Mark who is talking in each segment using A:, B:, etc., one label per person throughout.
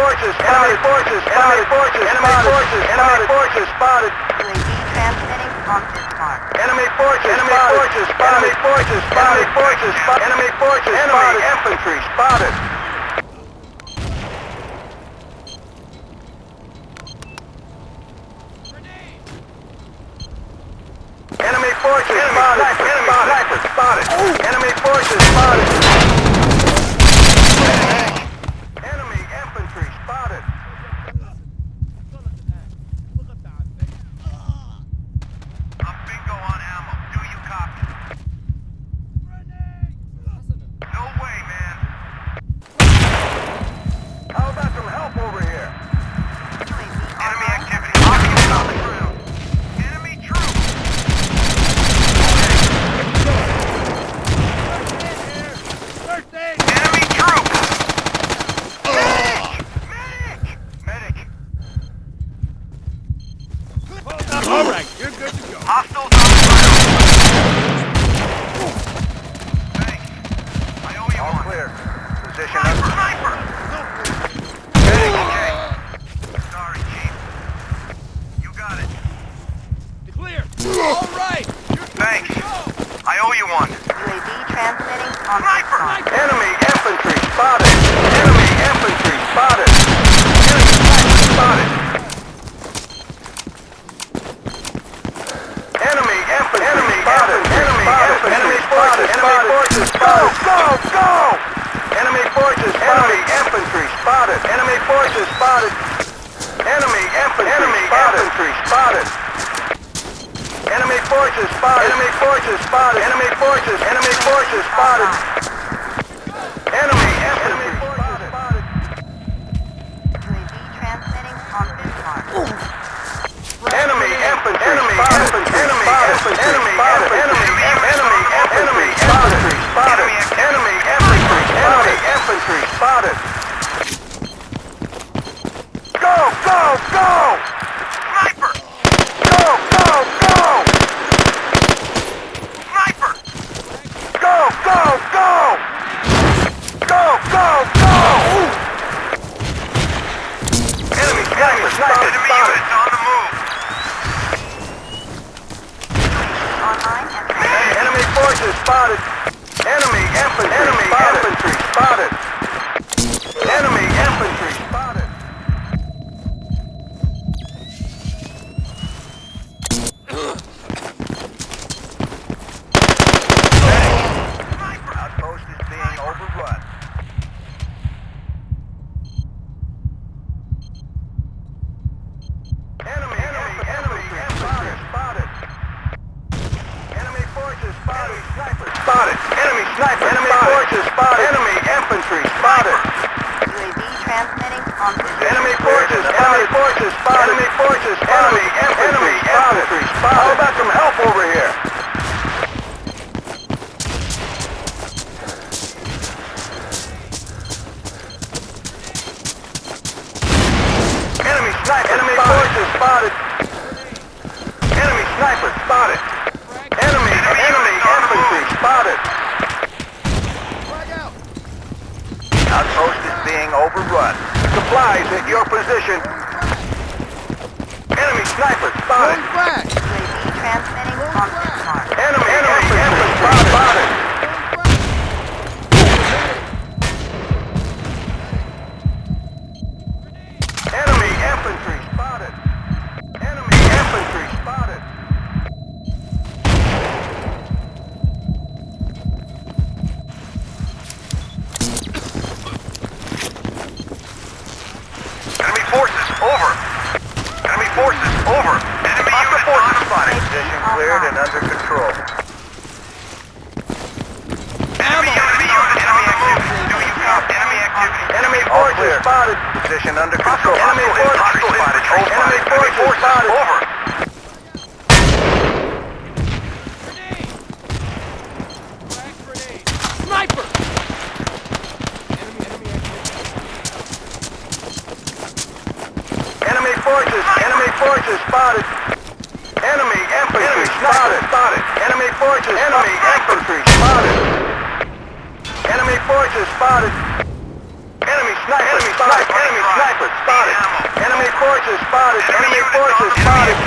A: forces spotted. Enemy forces spotted. Enemy forces spotted. Enemy forces spotted.
B: UAV transmitting on this mark.
A: Enemy forces spotted. Enemy forces spotted. Enemy forces spotted. Enemy forces spotted. Enemy infantry spotted. Enemy forces spotted. Enemy sniper spotted. Enemy forces spotted. Enemy infantry spotted. I'm bingo on ammo. Do you copy? No way, man. How about some help over here? Enemy activity. Objects on the ground. Enemy troops. Enemy troops! Medic!
C: All right, you're good to go.
A: Hostiles on the ground! Thanks. I owe you one. Clear. Position sniper! Medic, okay. Sorry, Chief. You got it.
C: Clear. All right.
A: Thanks. I owe you one.
B: UAV transmitting on this
A: Sniper!
B: mark.
A: Enemy infantry spotted! Enemy infantry spotted! Enemy sniper spotted! Enemy infantry spotted! Enemy infantry spotted! Enemy forces spotted! Go! Enemy forces spotted! Enemy infantry spotted! Enemy forces spotted! Enemy infantry spotted! Enemy forces spotted! Enemy forces spotted! Enemy forces spotted! Enemy forces spotted! Enemy forces spotted!
B: UAV transmitting on this mark.
A: Enemy infantry spotted! Enemy infantry spotted! Enemy infantry spotted! Enemy infantry spotted! Go! Sniper! Go! Sniper! Go! Enemy sniper spotted! Enemy units on the move!
B: Online and ready.
A: Enemy forces spotted! Enemy infantry spotted! Enemy infantry spotted! Sniper outpost is being overrun. Enemy infantry spotted! Enemy forces spotted! Sniper spotted! Enemy sniper! Enemy forces spotted! Enemy infantry spotted!
B: UAV transmitting on this mark.
A: Enemy forces spotted! Enemy forces spotted! Enemy infantry spotted! How about some help over here? Enemy sniper! Enemy forces spotted! Enemy sniper spotted! Enemy infantry spotted! Outpost is being overrun. Supplies at your position. Enemy sniper spotted!
C: Back.
B: UAV transmitting on this mark.
A: Enemy infantry spotted! Enemy infantry spotted! Enemy infantry spotted! Enemy forces over! Enemy forces over! Enemy unit forces spotted! Position cleared and under control. Enemy activity! Do you copy? Enemy activity! Enemy forces spotted! Position under control. Enemy forces spotted! Enemy forces spotted! Over!
C: Sniper.
A: Enemy forces spotted! Enemy infantry spotted! Enemy forces! Enemy infantry spotted! Enemy forces spotted! Enemy sniper spotted. Enemy sniper spotted. Enemy forces spotted. Enemy forces spotted.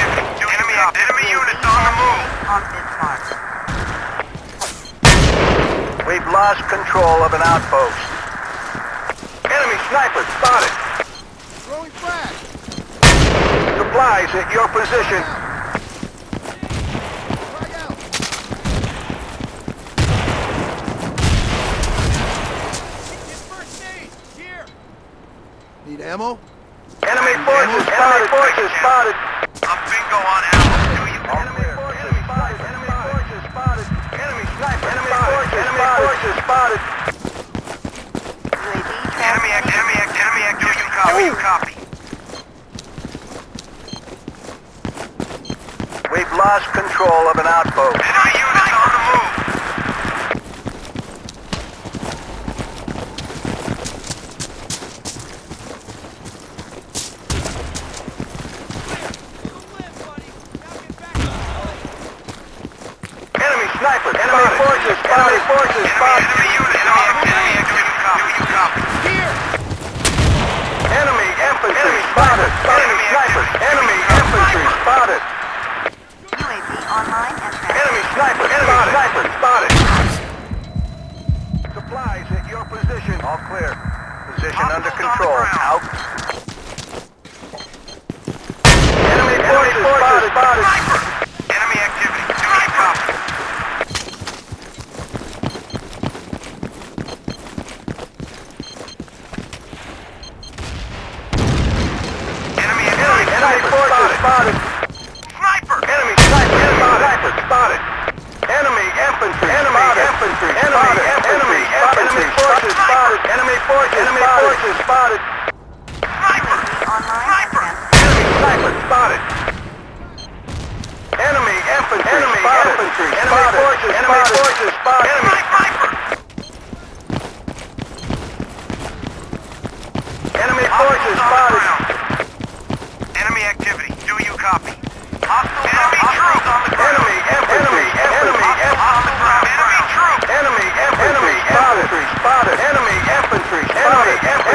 B: Enemy units on the move. On Bismarck.
A: We've lost control of an outpost. Enemy sniper spotted.
C: Throwing frag.
A: Supplies at your position.
C: Frag out. Get first aid. Here. Need ammo?
A: Enemy forces spotted. Forces spotted.
D: I'm bingo on ammo. Do you?
A: Enemy forces spotted. Enemy forces spotted. Enemy sniper. Enemy forces spotted.
B: UAV
D: Enemy activity. Do you copy?
A: We've lost control of an outpost.
D: Enemy units on the move.
A: Enemy sniper. Enemy forces spotted. Forces spotted.
D: Enemy units. Enemy activity. Do you copy?
C: Here.
A: Enemy infantry spotted. Enemy sniper. Enemy infantry spotted.
B: UAV online and
A: Enemy sniper. Enemy sniper spotted. Supplies at your position. All clear. Position under control. Out. Enemy forces spotted.
D: Enemy activity. Do you copy? Enemy
A: Forces spotted.
D: sniper.
A: Enemy sniper. Sniper spotted. Enemy infantry. Enemy infantry. Enemy forces spotted. Enemy forces spotted.
D: Sniper.
B: online and transmitting.
A: Enemy sniper spotted. Enemy infantry. Enemy forces spotted. Enemy
D: Sniper.
A: enemy forces spotted.
D: Enemy activity. Do you copy? Enemy troops on the ground.
A: Enemy infantry. Enemy
D: On the ground. Enemy troops.
A: Enemy infantry spotted. Enemy infantry spotted. Enemy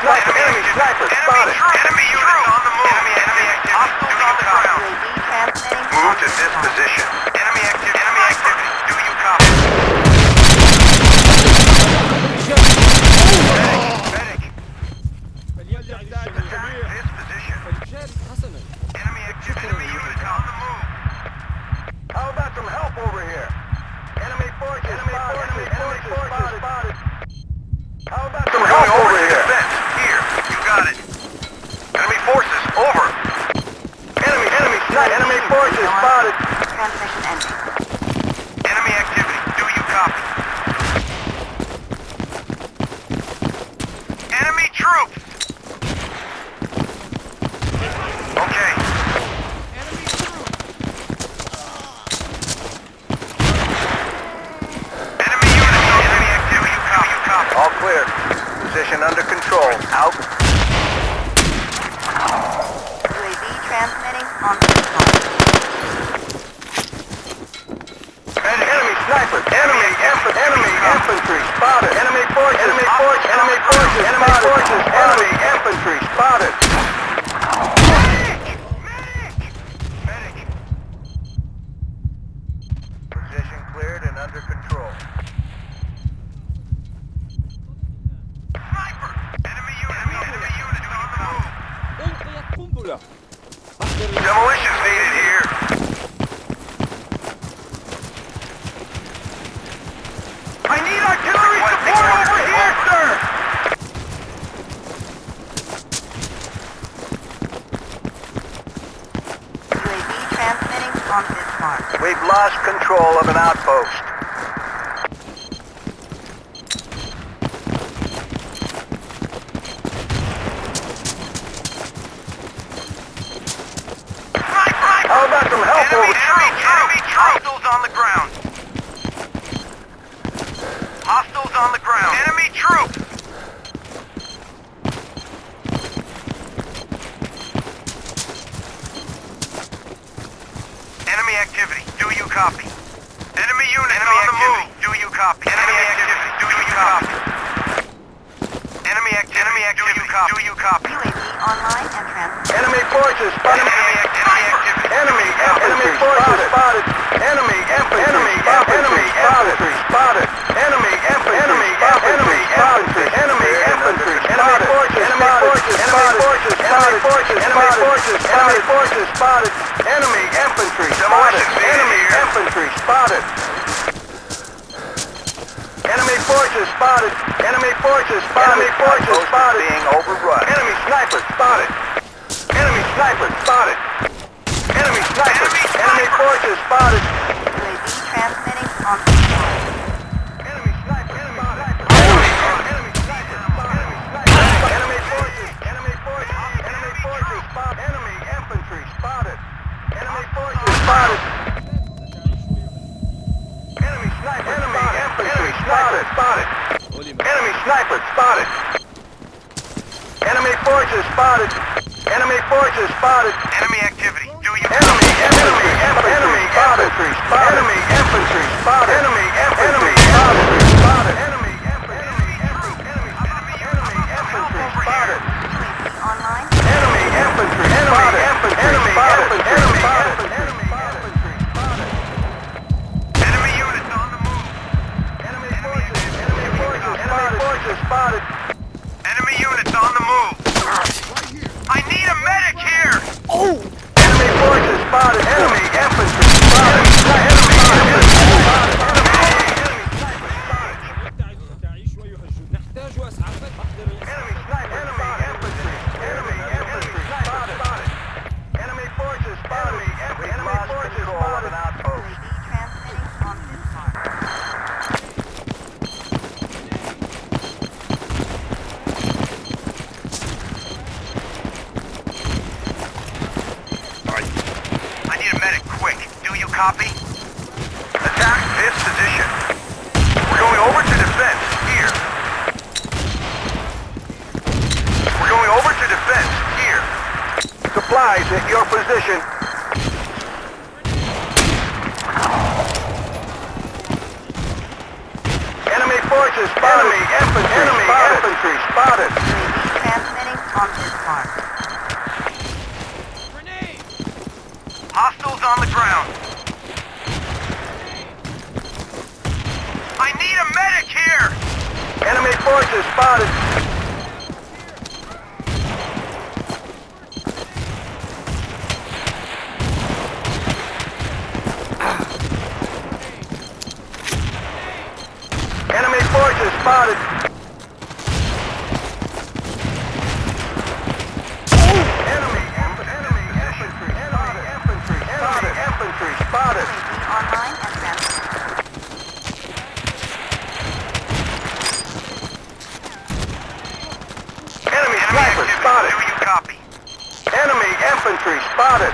A: sniper. Enemy sniper spotted.
D: Enemy units on the move. Enemy activity. Hostiles on the ground.
B: UAV transmitting.
D: Move to this position. Enemy activity. Enemy activity. Do you copy? Medic. This position. Enemy activity. Enemy units on the move.
A: How about some help over here? Enemy forces spotted. Enemy forces spotted. How about some help over here?
D: Defense. Here. You got it. Enemy forces. Over.
A: Enemy forces spotted.
B: Transmission ending.
D: Enemy activity. Do you copy? Enemy troops. Okay. Enemy units. Enemy activity. You copy.
A: All clear. Position under control. Out.
B: UAV transmitting on Bismarck.
A: Enemy sniper. Enemy infantry spotted. Enemy forces. Enemy infantry spotted.
D: Medic.
A: Position cleared and under control.
D: Sniper. Enemy unit. Enemy unit on the move. Demolitions needed here.
A: I need artillery support over here, sir!
B: UAV transmitting on Bismarck.
A: We've lost control of an outpost. How about some help over here?
D: Enemy hostiles on the ground. Hostiles on the ground. Enemy troops. Enemy activity. Do you copy? Enemy unit on the move. Do you copy? Enemy activity. Do you
B: copy? Enemy activity. Do you copy?
E: UAV online and transmitting.
A: Enemy forces spotted.
B: Enemy activity.
A: Enemy forces spotted. Enemy infantry spotted. Enemy infantry spotted. Enemy infantry spotted. Enemy forces spotted. Enemy forces spotted. Enemy infantry spotted. Enemy infantry spotted. Enemy forces spotted. Enemy forces spotted. Enemy forces spotted. Being overrun. Enemy sniper spotted. Enemy sniper spotted. Enemy sniper. Enemy forces spotted.
E: UAV transmitting on this line.
A: Enemy sniper spotted. Enemy sniper spotted. Enemy forces. Enemy forces spotted. Enemy infantry spotted. Enemy forces spotted. Enemy sniper. Enemy infantry spotted. Enemy sniper spotted. Enemy forces spotted. Enemy forces spotted.
B: Enemy activity. Do you
A: Enemy infantry spotted. Enemy infantry spotted. Enemy infantry spotted. Enemy infantry spotted. Enemy infantry spotted.
E: UAV online.
A: Enemy infantry spotted. Enemy infantry spotted. Enemy infantry spotted.
B: Enemy units on the move.
A: Enemy forces spotted.
B: Enemy units on the move. I need a medic here.
A: Enemy forces spotted. Enemy infantry spotted. Enemy infantry spotted.
D: تعيش ويهجد نحتاج اسعافات تحضر
A: Enemy sniper. Enemy infantry. Enemy infantry spotted. Enemy forces spotted. Enemy forces spotted.
E: UAV transmitting on this line.
B: I need a medic quick. Do you copy? Attack this position. We're going over to defense. Here. We're going over to defense. Here.
A: Supplies at your position. Enemy forces spotted. Enemy infantry spotted.
E: UAV transmitting on this line.
D: grenade.
B: Hostiles on the ground. I need a medic here.
A: Enemy forces spotted. Enemy forces spotted. Enemy infantry spotted.
E: UAV online and transmitting.
A: Enemy sniper spotted.
B: Do you copy?
A: Enemy infantry spotted.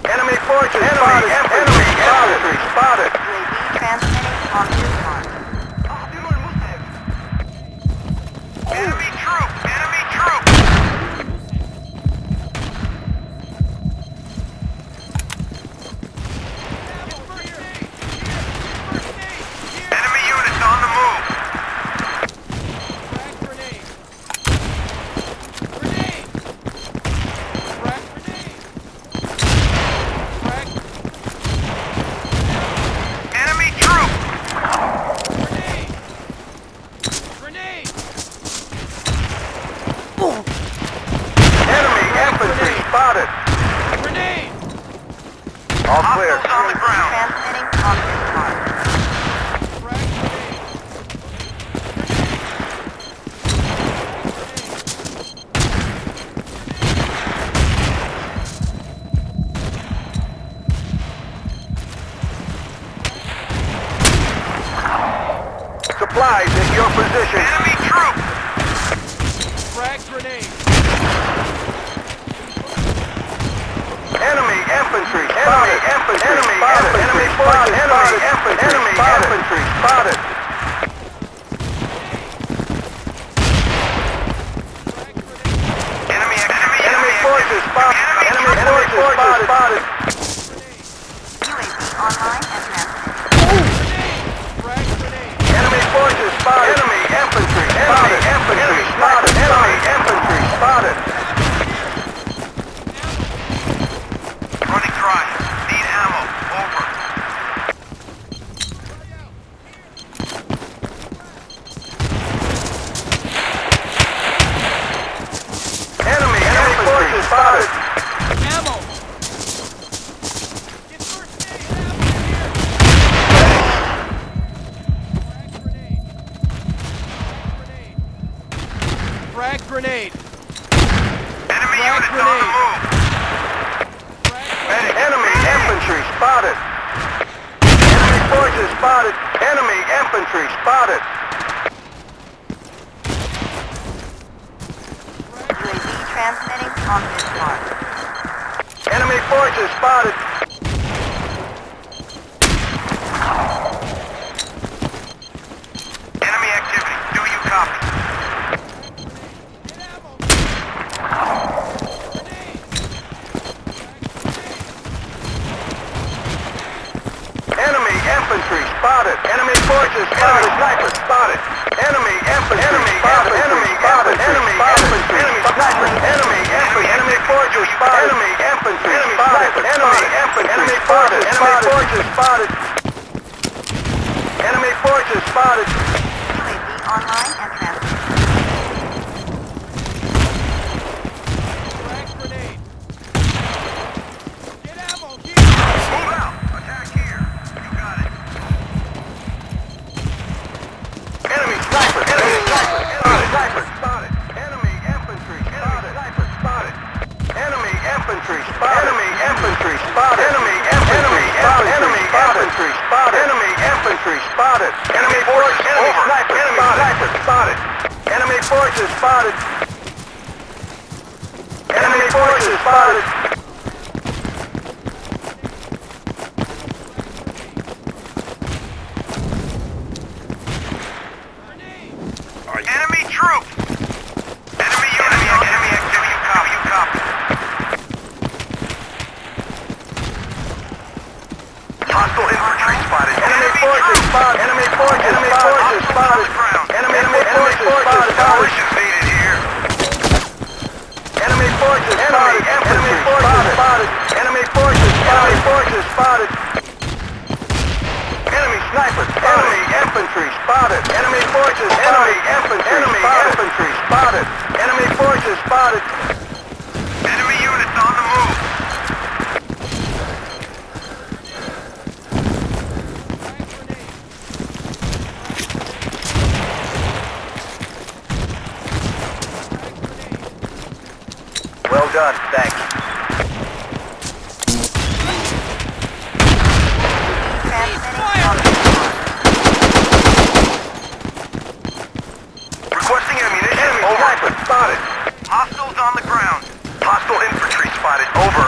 A: Enemy forces spotted. Enemy infantry spotted.
E: UAV transmitting on this line.
B: Enemy troop! Enemy troop! Enemy units on the move!
D: Frag grenade. Grenade. Frag grenade. Frag
B: Enemy troop!
D: grenade. Grenade.
A: Enemy infantry spotted.
D: Grenade.
A: All clear.
B: Hostiles on the ground!
E: Transmitting on this line.
D: Frag grenade.
A: Supplies at your position.
B: Enemy troop!
D: Frag grenade.
A: Enemy infantry spotted. Enemy infantry. Enemy forces spotted. Enemy infantry spotted. Enemy forces spotted. Enemy forces spotted.
E: UAV online and transmitting.
C: Frag grenade.
A: Enemy forces spotted. Enemy infantry. Enemy infantry spotted. Enemy infantry spotted.
B: Running dry. Need ammo. Over.
A: Enemy forces spotted.
C: Ammo. Get first aid. Frag grenade.
B: Enemy
C: Frag
B: units on the
C: grenade.
B: move.
A: Enemy infantry spotted. Enemy forces spotted. Enemy infantry spotted.
E: UAV transmitting on this mark.
A: Enemy forces spotted.
B: Enemy activity. Do you copy?
A: Enemy infantry spotted. Enemy forces spotted. Sniper spotted. Enemy infantry spotted. Enemy spotted. Enemy infantry. Enemy sniper. Enemy infantry. Enemy forces spotted. Enemy infantry spotted. Enemy infantry. Enemy forces spotted. Enemy forces spotted.
E: UAV online and transmitting.
C: Frag grenade. Get ammo. Here.
B: Move out. Attack here. You got it.
A: Enemy sniper. Enemy sniper. Enemy sniper spotted. Enemy infantry spotted. Sniper spotted. Enemy infantry spotted. Enemy infantry spotted. Enemy infantry spotted. Enemy infantry spotted. Enemy infantry spotted. Enemy forces over. Sniper spotted. Enemy forces spotted. Enemy forces spotted.
B: Enemy troops. Enemy units. Enemy activity. You copy. You copy. Hostile infantry spotted.
A: Enemy forces spotted. Enemy forces spotted. Enemy forces spotted.
B: Demolition needed here.
A: Enemy forces spotted. Enemy forces spotted. Enemy forces spotted. Enemy sniper. Enemy infantry spotted. Enemy forces. Enemy infantry spotted. Enemy forces spotted.
B: Enemy units on the move.
A: Well done. Thanks.
E: Transmitting on this mark.
B: Requesting ammunition.
A: Enemy
B: Over.
A: sniper spotted.
B: Hostiles on the ground. Hostile infantry spotted. Over.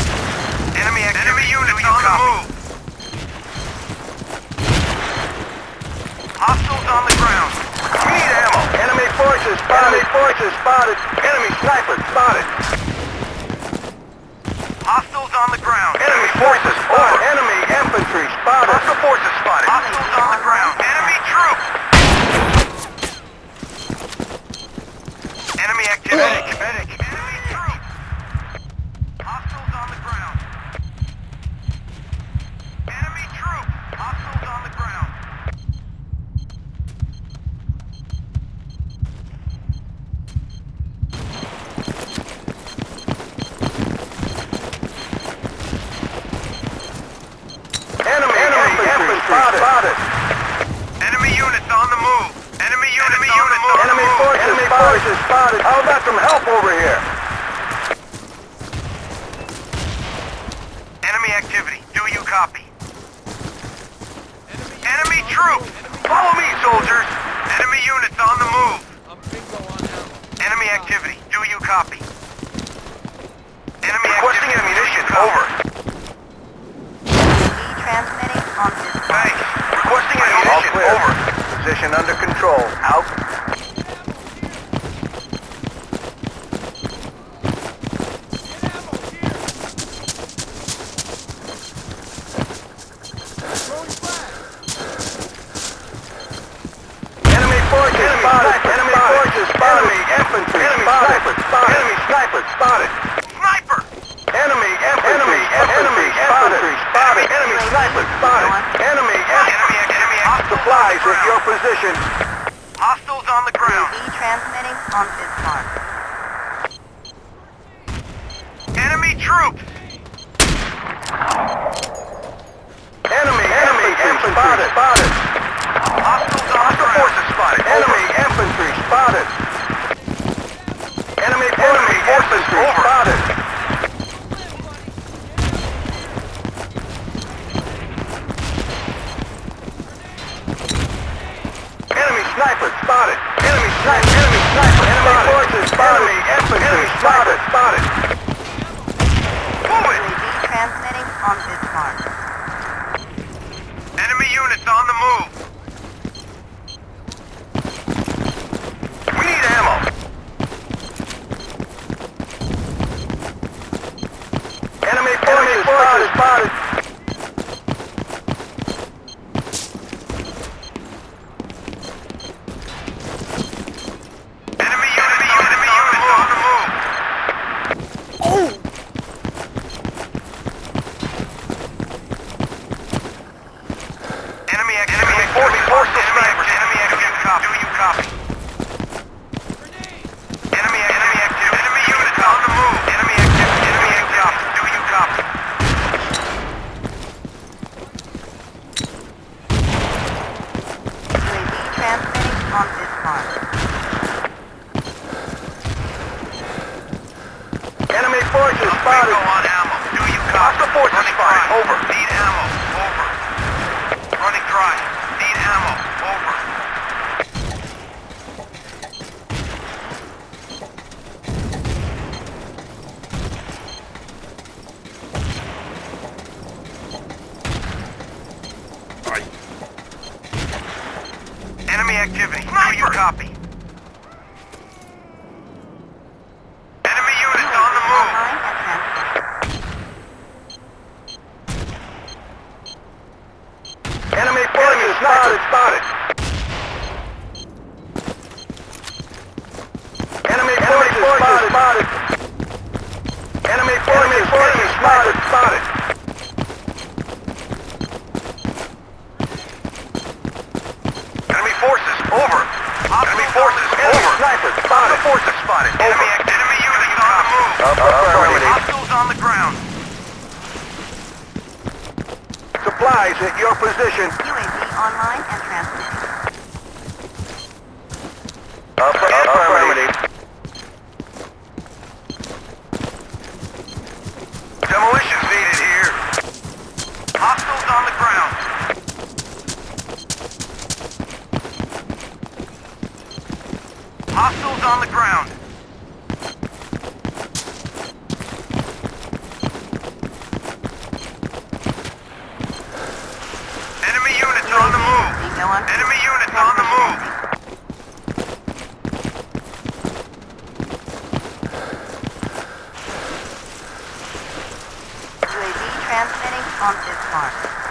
B: Enemy units on the move. Hostiles on the ground. We need ammo.
A: Enemy forces spotted. Enemy forces spotted. Enemy sniper spotted.
B: Hostiles on the ground.
A: Enemy forces spotted. Enemy infantry spotted.
B: Hostile forces spotted. Hostiles on the ground. Enemy troops. Enemy activity. Medic. Enemy troops. Hostiles on the ground. Enemy troops. Hostiles on the ground.
A: Enemy infantry spotted.
B: Enemy units on the move. Enemy units on the move.
A: Enemy forces spotted. How about some help over here?
B: Enemy activity. Do you copy? Enemy troops. Follow me, soldiers. Enemy units on the move.
C: I'm bingo on
B: Enemy activity. Do you copy? Enemy requesting ammunition. Over.
E: UAV transmitting on this mark.
B: Thanks. Requesting
A: All
B: ammunition.
A: clear.
B: Over.
A: Position under control. Out. Enemy forces spotted. Enemy forces spotted. Enemy infantry spotted. Enemy sniper spotted.
B: Sniper!
A: Enemy infantry spotted. Enemy sniper spotted. Enemy supplies at your position.
B: Hostiles on the ground.
E: UAV transmitting on this mark.
B: Enemy troops!
A: Enemy infantry spotted.
B: Hostiles on the ground. Forces spotted.
A: Enemy infantry spotted. Enemy infantry spotted. Enemy sniper spotted. Enemy sniper. Enemy forces spotted. Enemy infantry spotted.
B: Move it!
E: UAV transmitting on this mark.
B: Enemy units on the move. We need ammo.
A: Enemy forces spotted.
B: Enemy units on the move. Enemy forces snipers. Enemy active. Copy. Do you copy? Enemy active. Enemy units on the move. Enemy active. Do you copy?
E: UAV transmitting on this mark.
A: Enemy forces
B: Bingo
A: spotted.
B: on ammo. Do you copy? Hostile forces spotted. Over. Need ammo. Over. Running dry. Need ammo. Over. Enemy activity. Do you copy? Enemy units on the move.
E: Online and transmitting.
A: Enemy forces spotted. Enemy forces spotted. Enemy forces spotted.
B: Enemy forces over. Enemy forces
A: Enemy
B: over.
A: sniper spotted.
B: Forces spotted. Enemy units on the move.
A: Affirmative.
B: Hostiles on the ground.
A: Supplies at your position.
E: UAV online and transmitting.
A: Affirmative.
B: Demolitions needed here. Hostiles on the ground. Hostiles on the ground. Enemy units on the move.
E: Bingo on
B: Enemy units on the move.
E: UAV transmitting on this mark.